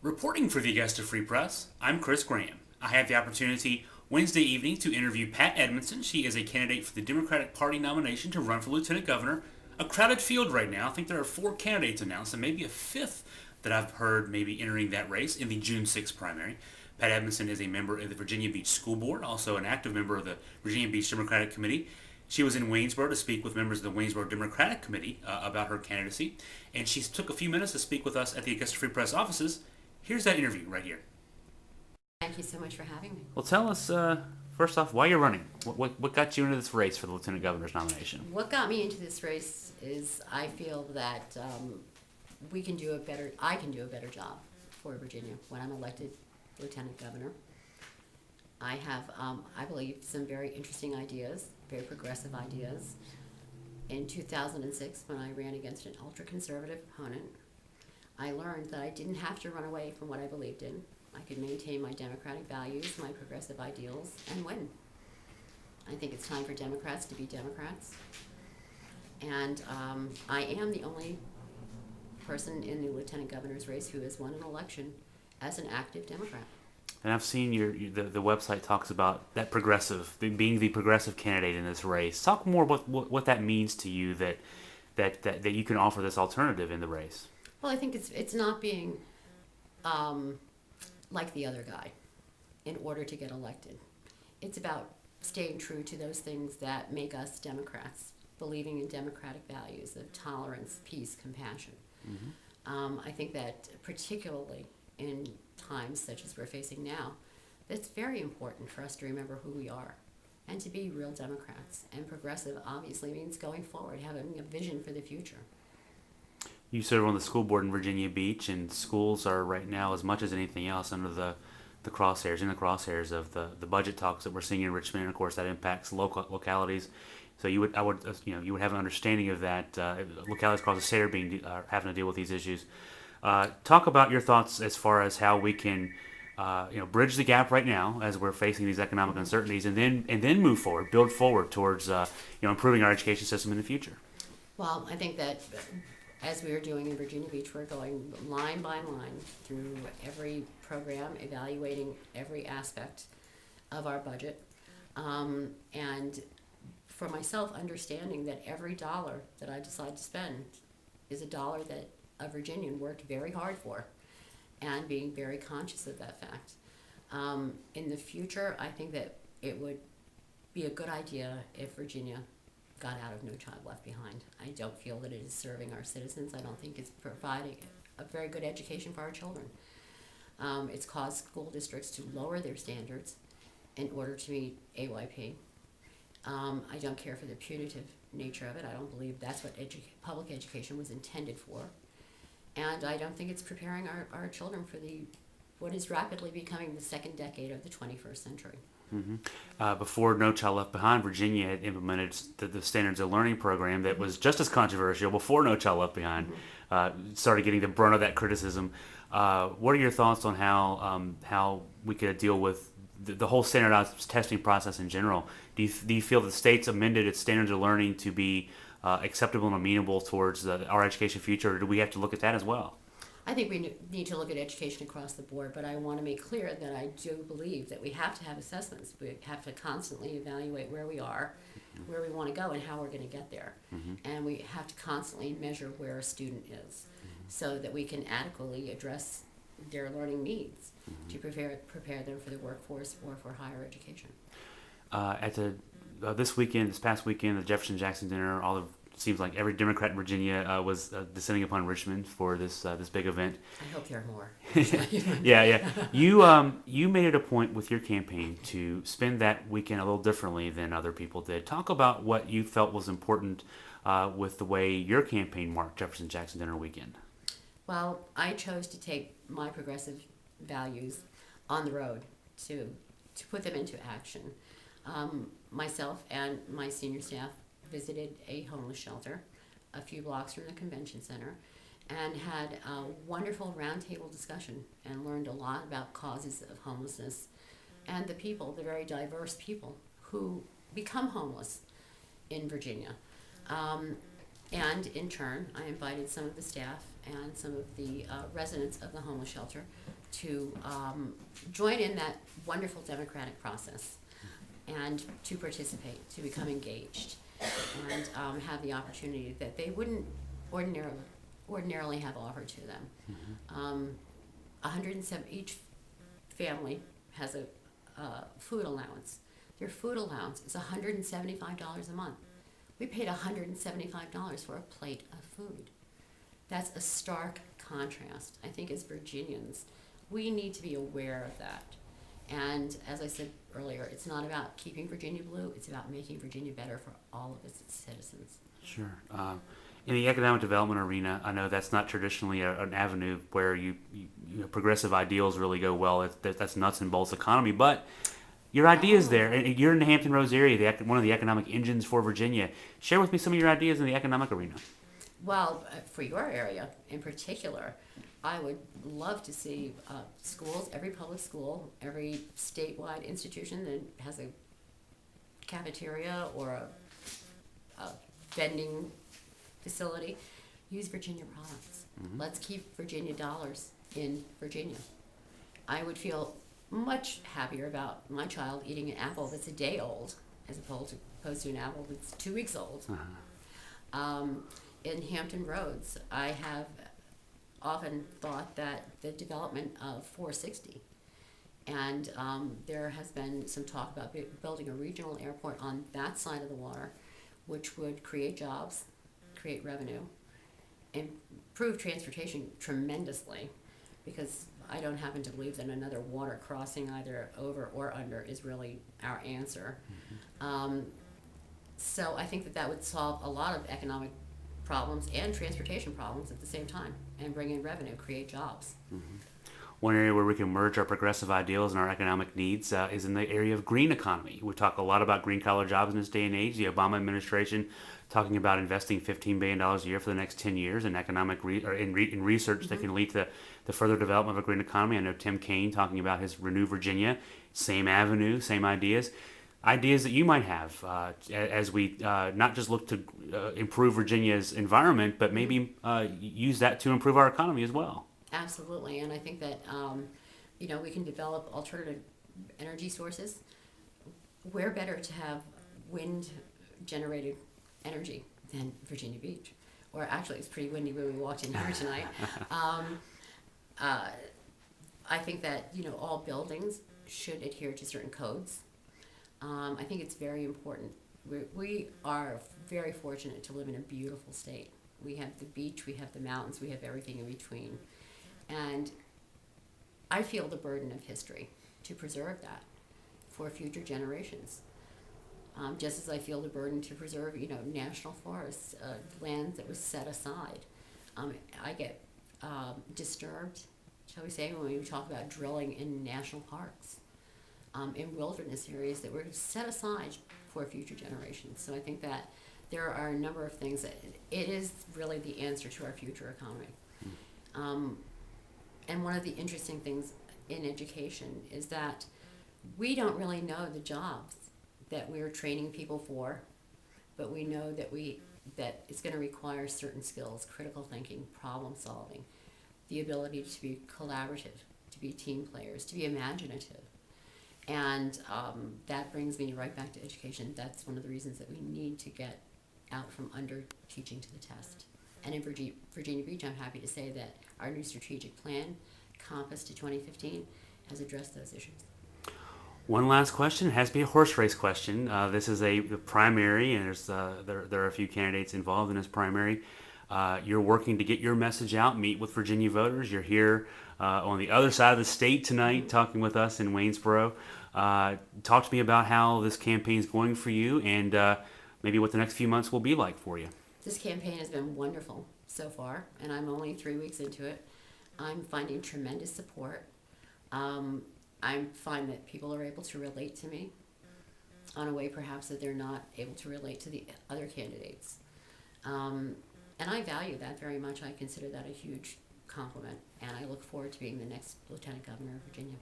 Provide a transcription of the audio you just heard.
Reporting for the Augusta Free Press, I'm Chris Graham. I had the opportunity Wednesday evening to interview Pat Edmonson. She is a candidate for the Democratic Party nomination to run for Lieutenant Governor. A crowded field right now. I think there are 4 candidates announced and maybe a fifth that I've heard maybe entering that race in the June 6th primary. Pat Edmonson is a member of the Virginia Beach School Board, also an active member of the Virginia Beach Democratic Committee. She was in Waynesboro to speak with members of the Waynesboro Democratic Committee about her candidacy, and she took a few minutes to speak with us at the Augusta Free Press offices. Here's that interview right here. Thank you so much for having me. Well, tell us first off why you're running. What got you into this race for the lieutenant governor's nomination? What got me into this race is I feel that we can do a better. I can do a better job for Virginia when I'm elected lieutenant governor. I have, I believe, some very interesting ideas, very progressive ideas. In 2006, when I ran against an ultra-conservative opponent, I learned that I didn't have to run away from what I believed in. I could maintain my democratic values, my progressive ideals, and win. I think it's time for Democrats to be Democrats. And I am the only person in the lieutenant governor's race who has won an election as an active Democrat. And I've seen the website talks about that being the progressive candidate in this race. Talk more about what that means to you that you can offer this alternative in the race. Well, I think it's not being like the other guy in order to get elected. It's about staying true to those things that make us Democrats, believing in democratic values of tolerance, peace, compassion. Mm-hmm. I think that particularly in times such as we're facing now, it's very important for us to remember who we are and to be real Democrats. And progressive obviously means going forward, having a vision for the future. You serve on the school board in Virginia Beach, and schools are right now, as much as anything else, under the crosshairs of the budget talks that we're seeing in Richmond, and of course that impacts localities. So you would have an understanding of that. Localities across the state are having to deal with these issues. Talk about your thoughts as far as how we can bridge the gap right now as we're facing these economic uncertainties, and then move forward, build forward towards improving our education system in the future. Well, I think that as we are doing in Virginia Beach, we're going line by line through every program, evaluating every aspect of our budget. And for myself, understanding that every dollar that I decide to spend is a dollar that a Virginian worked very hard for, and being very conscious of that fact. In the future, I think that it would be a good idea if Virginia got out of No Child Left Behind. I don't feel that it is serving our citizens. I don't think it's providing a very good education for our children. It's caused school districts to lower their standards in order to meet AYP. I don't care for the punitive nature of it. I don't believe that's what public education was intended for. And I don't think it's preparing our children for what is rapidly becoming the second decade of the 21st century. Mm-hmm. Before No Child Left Behind, Virginia had implemented the Standards of Learning program that was just as controversial before No Child Left Behind started getting the brunt of that criticism. What are your thoughts on how we could deal with the whole standardized testing process in general? Do you feel the state's amended its Standards of Learning to be acceptable and amenable towards our education future, or do we have to look at that as well? I think we need to look at education across the board, but I want to make clear that I do believe that we have to have assessments. We have to constantly evaluate where we are, where we want to go, and how we're going to get there. Mm-hmm. And we have to constantly measure where a student is so that we can adequately address their learning needs to prepare them for the workforce or for higher education. This past weekend, the Jefferson-Jackson dinner, seems like every Democrat in Virginia was descending upon Richmond for this big event. I hope there are more. Yeah. You made it a point with your campaign to spend that weekend a little differently than other people did. Talk about what you felt was important with the way your campaign marked Jefferson-Jackson dinner weekend. Well, I chose to take my progressive values on the road to put them into action. Myself and my senior staff visited a homeless shelter a few blocks from the convention center and had a wonderful roundtable discussion and learned a lot about causes of homelessness and the very diverse people who become homeless in Virginia. And in turn, I invited some of the staff and some of the residents of the homeless shelter to join in that wonderful democratic process and to participate, to become engaged, and have the opportunity that they wouldn't ordinarily have offered to them. 107 each family has a food allowance. Their food allowance is $175 a month. We paid $175 for a plate of food. That's a stark contrast. I think as Virginians, we need to be aware of that. And as I said earlier, it's not about keeping Virginia blue, it's about making Virginia better for all of its citizens. Sure. In the economic development arena, I know that's not traditionally an avenue where you progressive ideals really go well. That's nuts and bolts economy, but your ideas there, and you're in the Hampton Roads area, one of the economic engines for Virginia. Share with me some of your ideas in the economic arena. Well, for your area in particular, I would love to see schools, every public school, every statewide institution that has a cafeteria or a vending facility, use Virginia products. Let's keep Virginia dollars in Virginia. I would feel much happier about my child eating an apple that's a day old as opposed to an apple that's 2 weeks old. In Hampton Roads, I have often thought that the development of 460, and there has been some talk about building a regional airport on that side of the water, which would create jobs, create revenue, improve transportation tremendously, because I don't happen to believe that another water crossing either over or under is really our answer. So I think that would solve a lot of economic problems and transportation problems at the same time, and bring in revenue, create jobs. One area where we can merge our progressive ideals and our economic needs is in the area of green economy. We talk a lot about green collar jobs in this day and age. The Obama administration talking about investing $15 billion a year for the next 10 years in economic in research that can lead to the further development of a green economy. I know Tim Kaine talking about his Renew Virginia, same avenue, same ideas. Ideas that you might have as we not just look to improve Virginia's environment, but maybe use that to improve our economy as well. Absolutely, and I think that we can develop alternative energy sources. Where better to have wind-generated energy than Virginia Beach? Or actually, it's pretty windy when we walked in here tonight. I think that all buildings should adhere to certain codes. I think it's very important. We are very fortunate to live in a beautiful state. We have the beach, we have the mountains, we have everything in between. And I feel the burden of history to preserve that for future generations. Just as I feel the burden to preserve, national forests, land that was set aside. I get disturbed, shall we say, when we talk about drilling in national parks, in wilderness areas that were set aside for future generations. So I think that there are a number of things that it is really the answer to our future economy. And one of the interesting things in education is that we don't really know the jobs that we're training people for, but we know that it's going to require certain skills: critical thinking, problem solving, the ability to be collaborative, to be team players, to be imaginative. And that brings me right back to education. That's one of the reasons that we need to get out from under teaching to the test. And in Virginia Beach, I'm happy to say that our new strategic plan, Compass to 2015, has addressed those issues. One last question. It has to be a horse race question. This is the primary, and there are a few candidates involved in this primary. You're working to get your message out, meet with Virginia voters. You're here on the other side of the state tonight talking with us in Waynesboro. Talk to me about how this campaign is going for you, and maybe what the next few months will be like for you. This campaign has been wonderful so far, and I'm only 3 weeks into it. I'm finding tremendous support. I find that people are able to relate to me on a way perhaps that they're not able to relate to the other candidates. And I value that very much. I consider that a huge compliment, and I look forward to being the next Lieutenant Governor of Virginia.